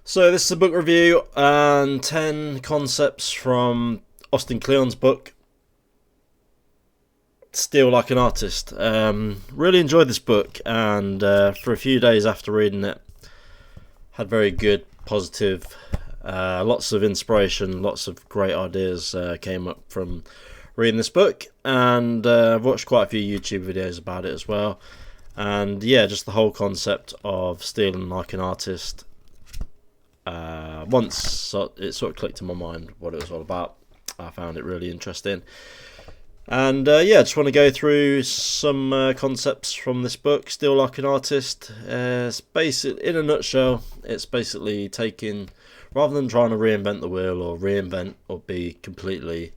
So this is a book review and 10 concepts from Austin Kleon's book, Steal Like an Artist. Really enjoyed this book, and for a few days after reading it, had very good, positive, lots of inspiration, lots of great ideas came up from reading this book, and I've watched quite a few YouTube videos about it as well. And yeah, just the whole concept of stealing like an artist. Once it sort of clicked in my mind what it was all about, I found it really interesting. And yeah, just want to go through some concepts from this book, Steal Like an Artist. It's basically, in a nutshell, it's basically taking, rather than trying to reinvent the wheel or reinvent or be completely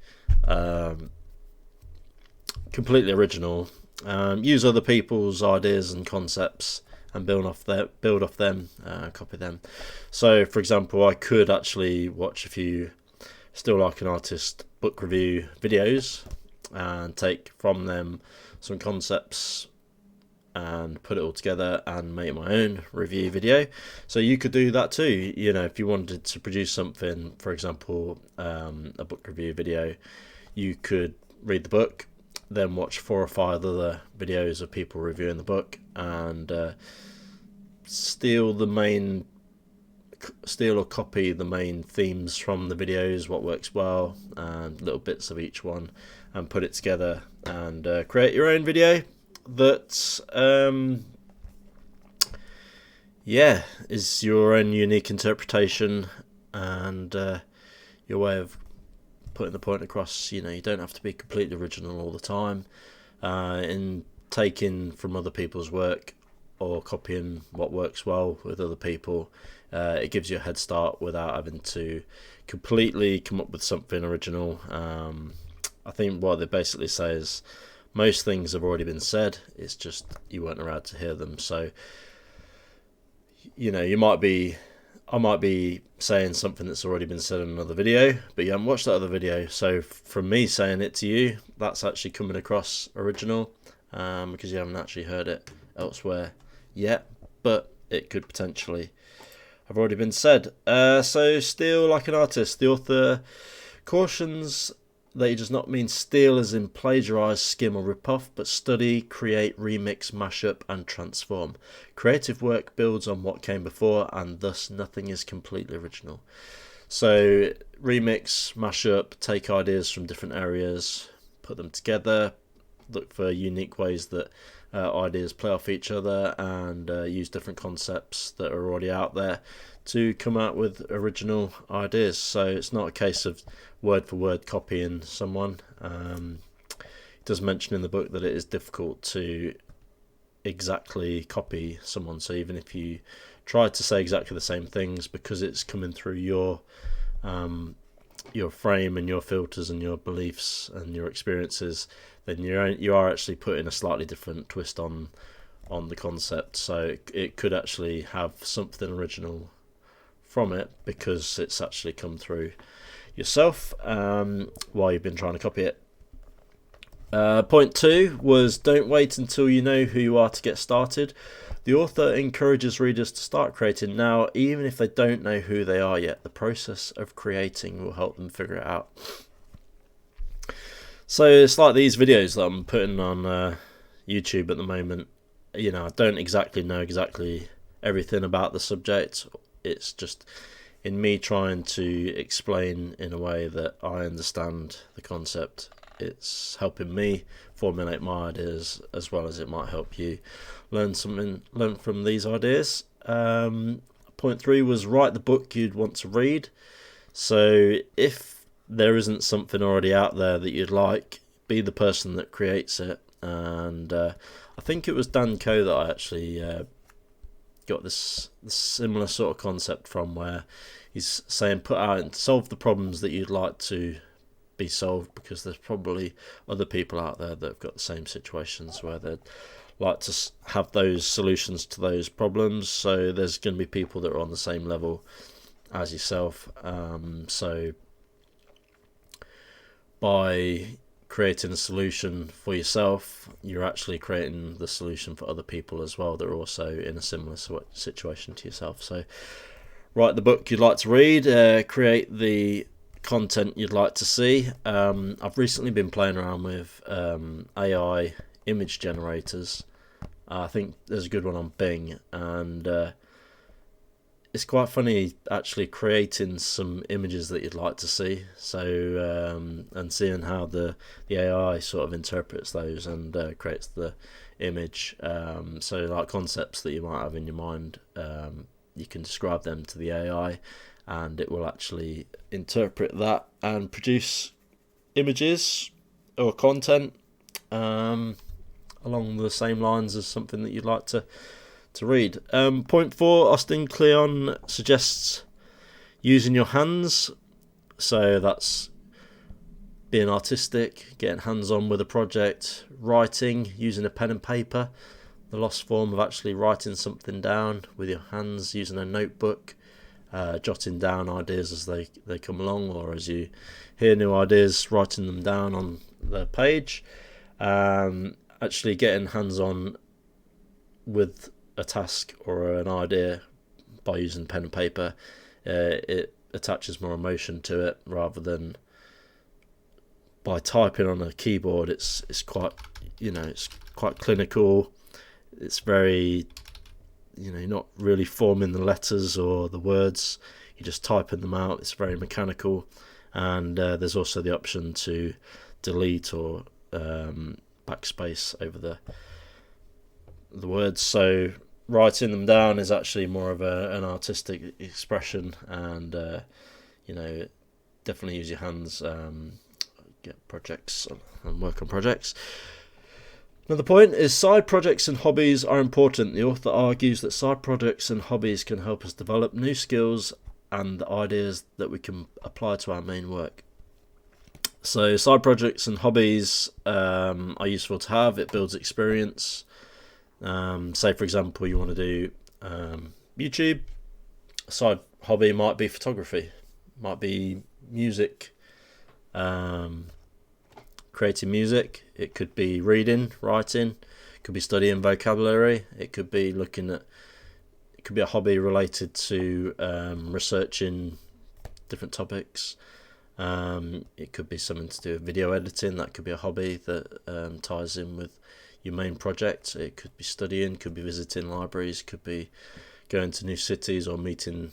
original, use other people's ideas and concepts and build off them, copy them. So, for example, I could actually watch a few Still Like an Artist book review videos and take from them some concepts and put it all together and make my own review video. So you could do that too. You know, if you wanted to produce something, for example, a book review video, you could read the book, then watch 4 or 5 other videos of people reviewing the book, and steal or copy the main themes from the videos, what works well, and little bits of each one, and put it together and create your own video that yeah, is your own unique interpretation and your way of putting the point across. You know, you don't have to be completely original all the time in taking from other people's work or copying what works well with other people. It gives you a head start without having to completely come up with something original. I think what they basically say is most things have already been said, it's just you weren't allowed to hear them. So, you know, I might be saying something that's already been said in another video, but you haven't watched that other video. So from me saying it to you, that's actually coming across original, because you haven't actually heard it elsewhere yet, but it could potentially have already been said. So Steal Like an Artist. The author cautions that he does not mean steal as in plagiarise, skim or rip off, but study, create, remix, mash up and transform. Creative work builds on what came before, and thus nothing is completely original. So remix, mash up, take ideas from different areas, put them together, look for unique ways that ideas play off each other, and use different concepts that are already out there to come out with original ideas. So it's not a case of word for word copying someone. It does mention in the book that it is difficult to exactly copy someone. So even if you try to say exactly the same things, because it's coming through your frame and your filters and your beliefs and your experiences, then you are actually putting a slightly different twist on the concept. So it could actually have something original from it because it's actually come through yourself while you've been trying to copy it. Point 2 was don't wait until you know who you are to get started. The author encourages readers to start creating now, even if they don't know who they are yet. The process of creating will help them figure it out. So it's like these videos that I'm putting on YouTube at the moment. You know, I don't exactly know everything about the subject. It's just in me trying to explain in a way that I understand the concept. It's helping me formulate my ideas as well as it might help you learn from these ideas. Point 3 was write the book you'd want to read. So if there isn't something already out there that you'd like, be the person that creates it. And I think it was Dan Coe that I actually got this similar sort of concept from, where he's saying put out and solve the problems that you'd like to be solved, because there's probably other people out there that have got the same situations where they'd like to have those solutions to those problems. So there's going to be people that are on the same level as yourself. So by creating a solution for yourself, you're actually creating the solution for other people as well that are also in a similar situation to yourself. So Write the book you'd like to read, create the content you'd like to see. I've recently been playing around with AI image generators. I think there's a good one on Bing, and it's quite funny actually creating some images that you'd like to see. So and seeing how the AI sort of interprets those and creates the image. So like concepts that you might have in your mind, you can describe them to the AI, and it will actually interpret that and produce images or content along the same lines as something that you'd like to read. Point 4, Austin Kleon suggests using your hands. So that's being artistic, getting hands-on with a project, writing, using a pen and paper, the lost form of actually writing something down with your hands, using a notebook, jotting down ideas as they come along, or as you hear new ideas, writing them down on the page. Actually getting hands-on with a task or an idea by using pen and paper, it attaches more emotion to it rather than by typing on a keyboard. It's quite, it's quite clinical. It's very, you're not really forming the letters or the words, you're just typing them out. It's very mechanical, and there's also the option to delete or backspace over the words. So writing them down is actually more of an artistic expression, and definitely use your hands, get projects and work on projects. Another point is side projects and hobbies are important. The author argues that side projects and hobbies can help us develop new skills and ideas that we can apply to our main work. So side projects and hobbies are useful to have. It builds experience. Say for example you want to do YouTube, a side hobby might be photography, might be music, creating music. It could be reading, writing, it could be studying vocabulary, it could be it could be a hobby related to researching different topics. It could be something to do with video editing. That could be a hobby that ties in with your main project. It could be studying, could be visiting libraries, could be going to new cities or meeting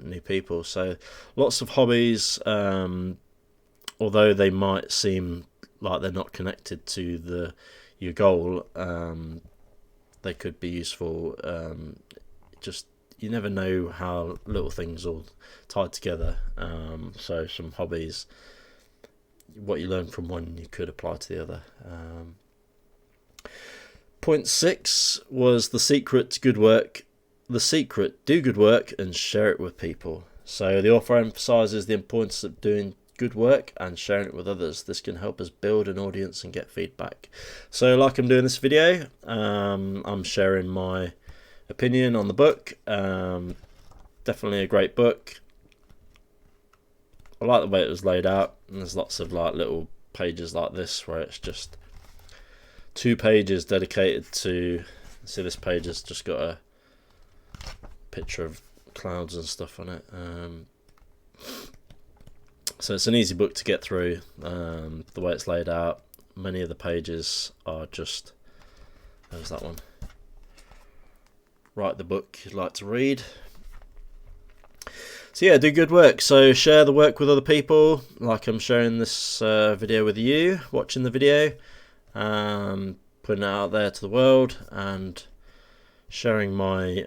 new people. So lots of hobbies, although they might seem like they're not connected to your goal, they could be useful. Just you never know how little things all tie together. So some hobbies, what you learn from one you could apply to the other. Point 6 was the secret to good work. The secret: do good work and share it with people. So the author emphasises the importance of doing good work and sharing it with others. This can help us build an audience and get feedback. So like I'm doing this video, I'm sharing my opinion on the book. Definitely a great book. I like the way it was laid out, and there's lots of like little pages like this where it's just 2 pages dedicated to, see this page has just got a picture of clouds and stuff on it. So it's an easy book to get through. The way it's laid out, many of the pages are just, there's that one, write the book you'd like to read. So yeah, do good work. So share the work with other people, like I'm sharing this video with you, watching the video, putting it out there to the world, and sharing my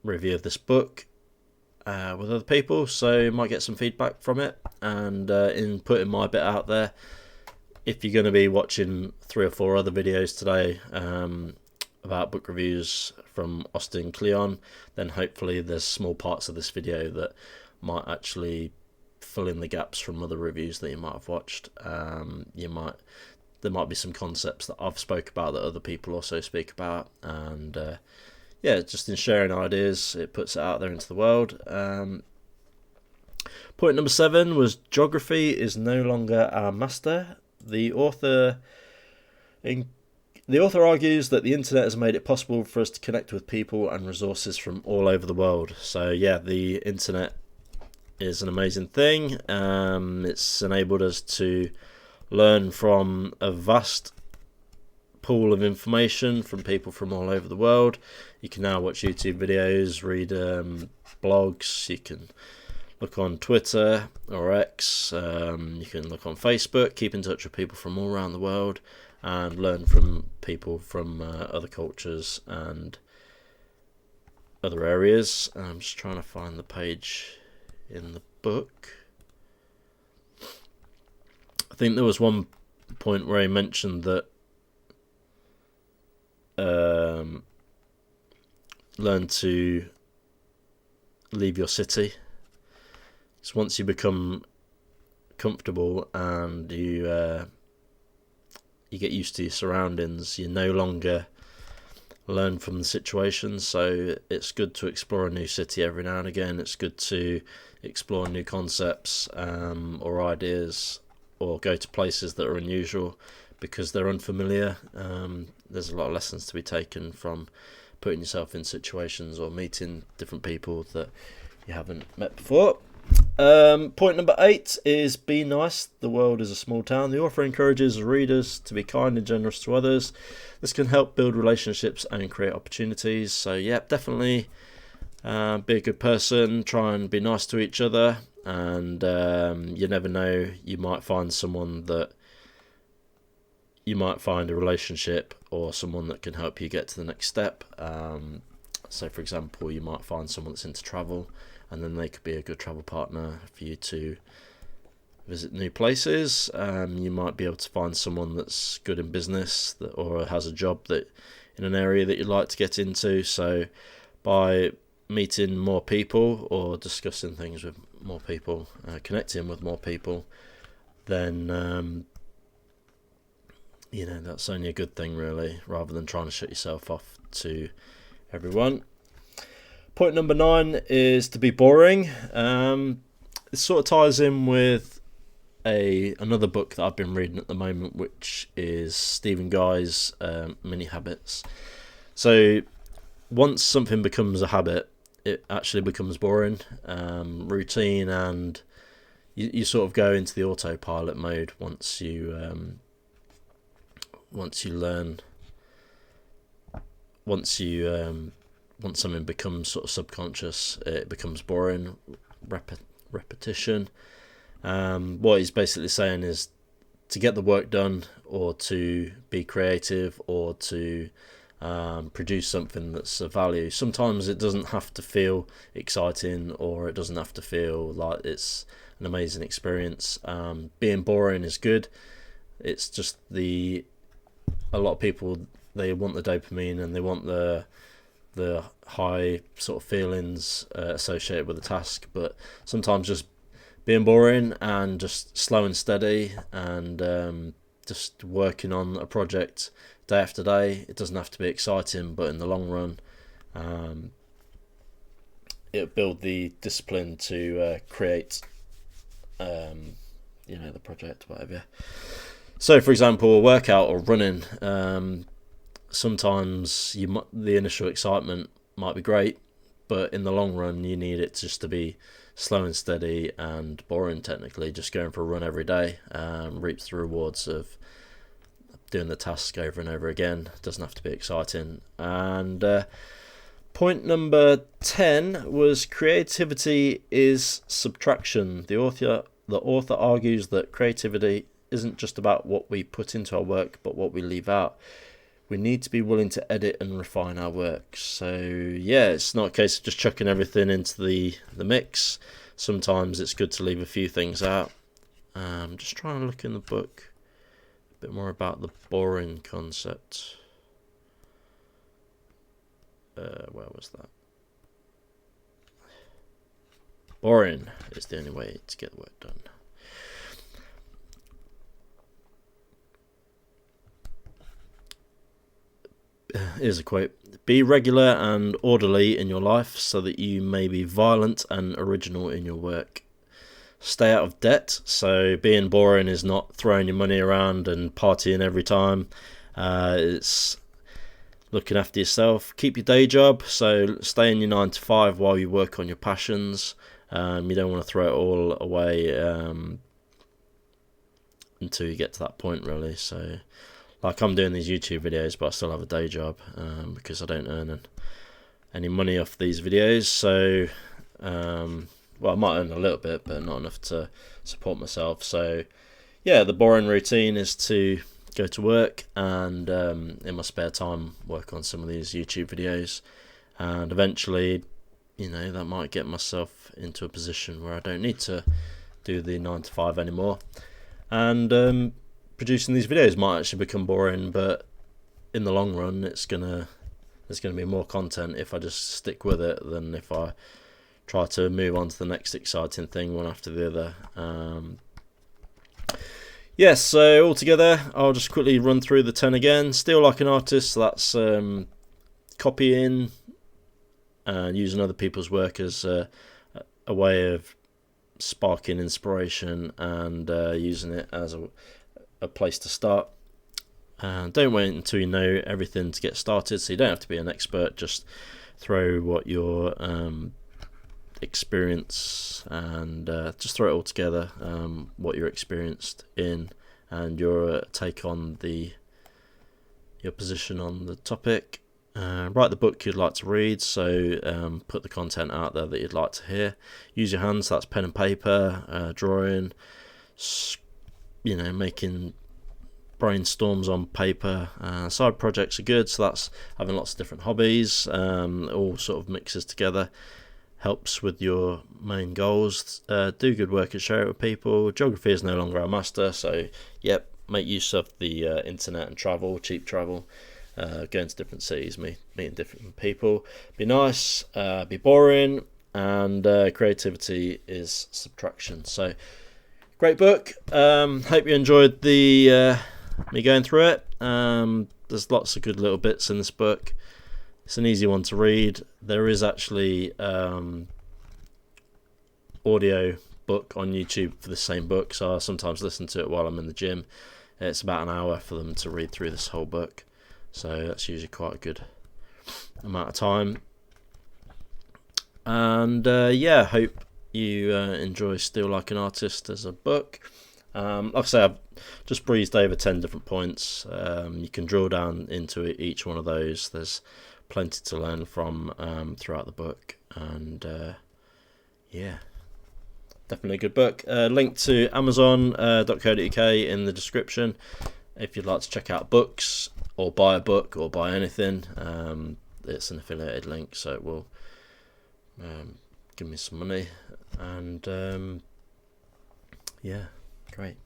review of this book with other people, so you might get some feedback from it. And in putting my bit out there, if you're going to be watching 3 or 4 other videos today about book reviews from Austin Kleon, then hopefully there's small parts of this video that might actually fill in the gaps from other reviews that you might have watched. There might be some concepts that I've spoke about that other people also speak about, and yeah, just in sharing ideas, it puts it out there into the world. Point number 7 was geography is no longer our master. The author The author argues that the internet has made it possible for us to connect with people and resources from all over the world. So yeah, the internet is an amazing thing. It's enabled us to learn from a vast pool of information from people from all over the world. You can now watch YouTube videos, read blogs, you can look on Twitter or X, you can look on Facebook, keep in touch with people from all around the world, and learn from people from other cultures and other areas. I'm just trying to find the page in the book. I think there was one point where he mentioned that learn to leave your city. So once you become comfortable and you get used to your surroundings, you no longer learn from the situation. So it's good to explore a new city every now and again. It's good to explore new concepts or ideas, or go to places that are unusual because they're unfamiliar. There's a lot of lessons to be taken from putting yourself in situations or meeting different people that you haven't met before. Point number 8 is be nice. The world is a small town. The author encourages readers to be kind and generous to others. This can help build relationships and create opportunities. So yeah, definitely be a good person. Try and be nice to each other. And you never know, you might find someone that you might find a relationship or someone that can help you get to the next step. So for example, you might find someone that's into travel, and then they could be a good travel partner for you to visit new places. You might be able to find someone that's good in business or has a job that in an area that you'd like to get into. So by meeting more people or discussing things with more people, connecting with more people, then that's only a good thing, really, rather than trying to shut yourself off to everyone. Point number 9 is to be boring. It sort of ties in with another book that I've been reading at the moment, which is Stephen Guy's Mini Habits. So once something becomes a habit, it actually becomes boring, routine, and you sort of go into the autopilot mode once you once something becomes sort of subconscious, it becomes boring, repetition. What he's basically saying is to get the work done, or to be creative, or to produce something that's of value. Sometimes it doesn't have to feel exciting, or it doesn't have to feel like it's an amazing experience. Being boring is good. It's just a lot of people, they want the dopamine and they want the high sort of feelings associated with the task, but sometimes just being boring and just slow and steady and just working on a project day after day, it doesn't have to be exciting, but in the long run it'll build the discipline to create the project, whatever. So for example, a workout or running, sometimes the initial excitement might be great, but in the long run you need it just to be slow and steady and boring. Technically, just going for a run every day reaps the rewards of doing the task over and over again. It doesn't have to be exciting. And point number 10 was creativity is subtraction. The author argues that creativity isn't just about what we put into our work, but what we leave out. We need to be willing to edit and refine our work. So yeah, it's not a case of just chucking everything into the mix. Sometimes it's good to leave a few things out. Just trying to look in the book a bit more about the boring concept. Where was that? Boring is the only way to get the work done. Here's a quote: "Be regular and orderly in your life so that you may be violent and original in your work. Stay out of debt." So being boring is not throwing your money around and partying every time. It's looking after yourself. Keep your day job, so stay in your 9 to 5 while you work on your passions. You don't want to throw it all away until you get to that point, really. So, like, I'm doing these YouTube videos, but I still have a day job because I don't earn any money off these videos. So, well, I might earn a little bit, but not enough to support myself. So, yeah, the boring routine is to go to work and in my spare time work on some of these YouTube videos, and eventually, that might get myself into a position where I don't need to do the 9 to 5 anymore, and producing these videos might actually become boring, but in the long run there's gonna be more content if I just stick with it than if I try to move on to the next exciting thing one after the other. Yes, so altogether, I'll just quickly run through the 10 again. Still like an artist, so that's copying and using other people's work as a way of sparking inspiration and using it as a place to start. Don't wait until you know everything to get started, so you don't have to be an expert. Just throw what your experience and just throw it all together, what you're experienced in and your take on your position on the topic. Write the book you'd like to read, so put the content out there that you'd like to hear. Use your hands, that's pen and paper, drawing, making brainstorms on paper. Side projects are good, so that's having lots of different hobbies, all sort of mixes together. Helps with your main goals. Do good work and share it with people. Geography is no longer our master, so make use of the internet and travel, cheap travel, going to different cities, meeting different people. Be nice, be boring, and creativity is subtraction. So, great book. Hope you enjoyed me going through it. There's lots of good little bits in this book. It's an easy one to read. There is actually audio book on YouTube for the same book, so I sometimes listen to it while I'm in the gym. It's about an hour for them to read through this whole book, so that's usually quite a good amount of time. And hope you enjoy Still Like an Artist as a book. Like I say, I've just breezed over 10 different points. You can drill down into each one of those. There's plenty to learn from throughout the book, and definitely a good book. Link to amazon.co.uk in the description if you'd like to check out books or buy a book or buy anything. It's an affiliated link, so it will give me some money, and great.